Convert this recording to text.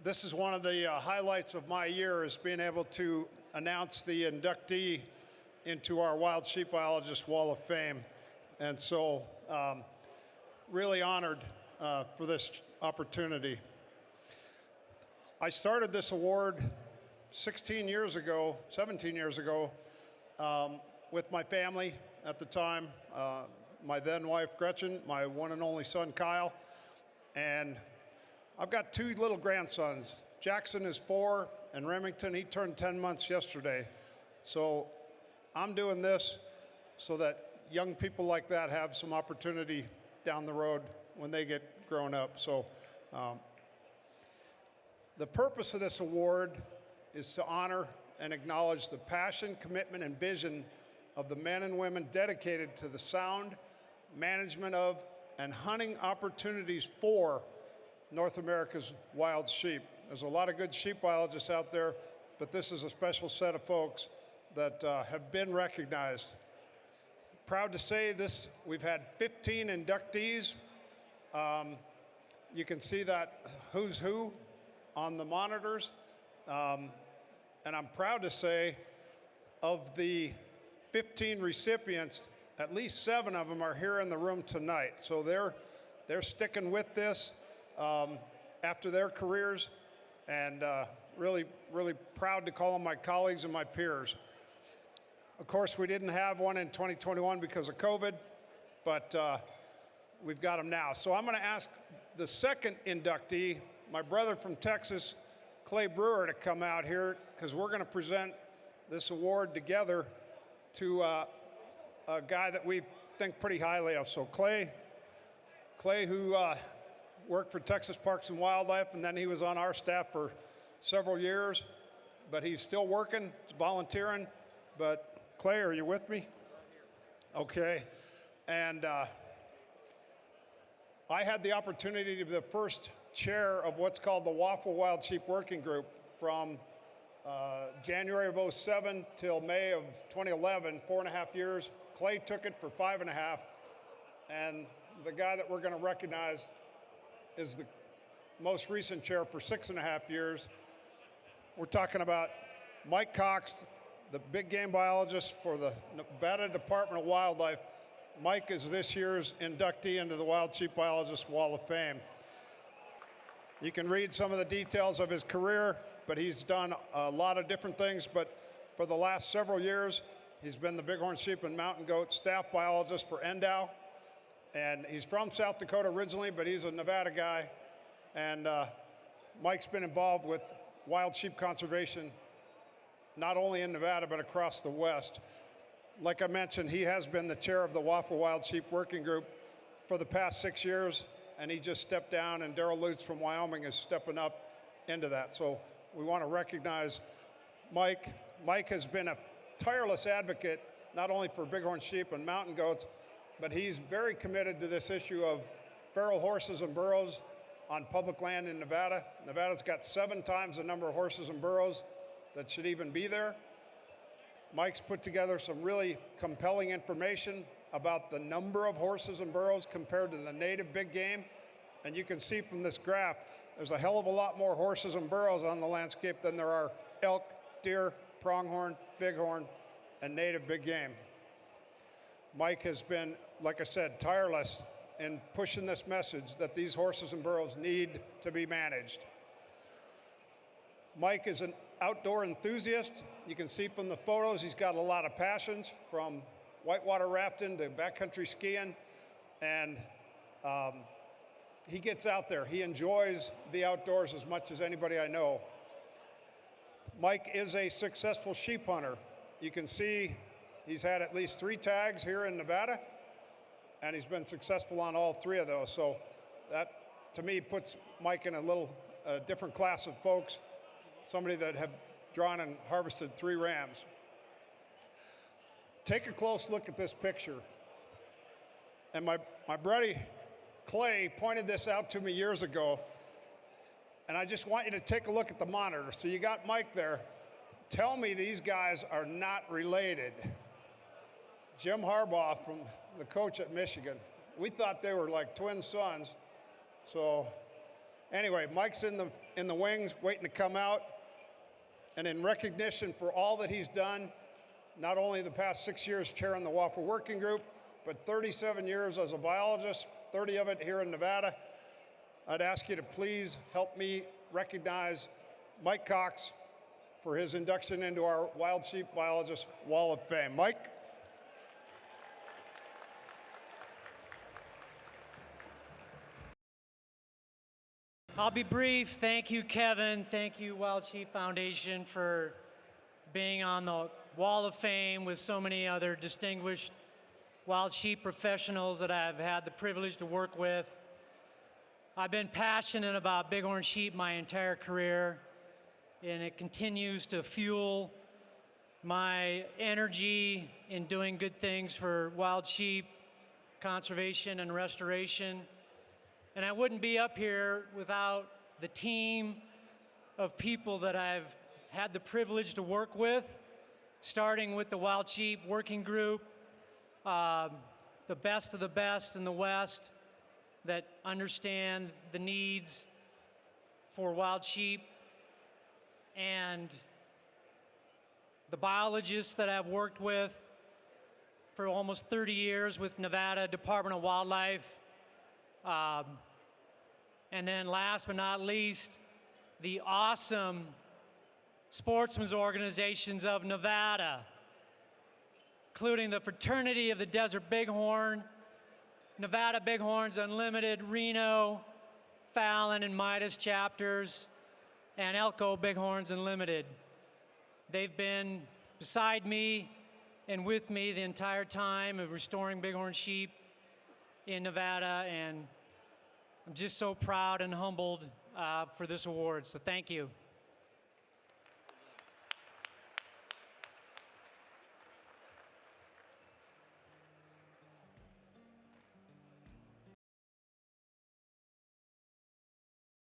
This is one of the highlights of my year, is being able to announce the inductee into our Wild Sheep Biologist Wall of Fame. And so, really honored for this opportunity. I started this award 17 years ago, with my family at the time, my then wife Gretchen, my one and only son Kyle, and I've got two little grandsons. Jackson is 4, and Remington, he turned 10 months yesterday. So I'm doing this so that young people like that have some opportunity down the road when they get grown up. So the purpose of this award is to honor and acknowledge the passion, commitment, and vision of the men and women dedicated to the sound management of and hunting opportunities for North America's wild sheep. There's a lot of good sheep biologists out there, but this is a special set of folks that have been recognized. Proud to say this, we've had 15 inductees. You can see that who's who on the monitors. And I'm proud to say of the 15 recipients, at least 7 of them are here in the room tonight. So they're sticking with this after their careers, and really proud to call them my colleagues and my peers. Of course, we didn't have one in 2021 because of COVID, but we've got them now. So I'm going to ask the second inductee, my brother from Texas, Clay Brewer, to come out here, because we're going to present this award together to a guy that we think pretty highly of. So Clay, who worked for Texas Parks and Wildlife, and then he was on our staff for several years, but he's still working, he's volunteering. But Clay, are you with me? Okay. And I had the opportunity to be the first chair of what's called the Waffle Wild Sheep Working Group from January of 07 till May of 2011, 4.5 years. Clay took it for 5.5, and the guy that we're going to recognize is the most recent chair for 6.5 years. We're talking about Mike Cox, the big game biologist for the Nevada Department of Wildlife. Mike is this year's inductee into the Wild Sheep Biologist Wall of Fame. You can read some of the details of his career, but he's done a lot of different things. But for the last several years, he's been the bighorn sheep and mountain goat staff biologist for NDOW. And he's from South Dakota originally, but he's a Nevada guy. And Mike's been involved with wild sheep conservation, not only in Nevada, but across the West. Like I mentioned, he has been the chair of the Waffle Wild Sheep Working Group for the past 6 years, and he just stepped down, and Daryl Lutz from Wyoming is stepping up into that. So we want to recognize Mike. Mike has been a tireless advocate, not only for bighorn sheep and mountain goats, but he's very committed to this issue of feral horses and burros on public land in Nevada. Nevada's got 7 times the number of horses and burros that should even be there. Mike's put together some really compelling information about the number of horses and burros compared to the native big game. And you can see from this graph, there's a hell of a lot more horses and burros on the landscape than there are elk, deer, pronghorn, bighorn, and native big game. Mike has been, like I said, tireless in pushing this message that these horses and burros need to be managed. Mike is an outdoor enthusiast. You can see from the photos, he's got a lot of passions, from whitewater rafting to backcountry skiing, and he gets out there. He enjoys the outdoors as much as anybody I know. Mike is a successful sheep hunter. You can see he's had at least 3 tags here in Nevada, and he's been successful on all 3 of those. So that, to me, puts Mike in a little different class of folks, somebody that have drawn and harvested 3 rams. Take a close look at this picture. And my buddy Clay pointed this out to me years ago, and I just want you to take a look at the monitor. So you got Mike there. Tell me these guys are not related. Jim Harbaugh, from the coach at Michigan. We thought they were like twin sons. So Anyway, Mike's in the wings waiting to come out. And in recognition for all that he's done, not only the past 6 years chairing the Waffle Working Group, but 37 years as a biologist, 30 of it here in Nevada, I'd ask you to please help me recognize Mike Cox for his induction into our Wild Sheep Biologist Wall of Fame. Mike? I'll be brief. Thank you, Kevin. Thank you, Wild Sheep Foundation, for being on the Wall of Fame with so many other distinguished wild sheep professionals that I've had the privilege to work with. I've been passionate about bighorn sheep my entire career, and it continues to fuel my energy in doing good things for wild sheep conservation and restoration. And I wouldn't be up here without the team of people that I've had the privilege to work with, starting with the Wild Sheep Working Group, the best of the best in the West that understand the needs for wild sheep, and the biologists that I've worked with for almost 30 years with Nevada Department of Wildlife. And then last but not least, the awesome sportsmen's organizations of Nevada, including the Fraternity of the Desert Bighorn, Nevada Bighorns Unlimited, Reno, Fallon, and Midas chapters, and Elko Bighorns Unlimited. They've been beside me and with me the entire time of restoring bighorn sheep in Nevada, and I'm just so proud and humbled for this award, so thank you.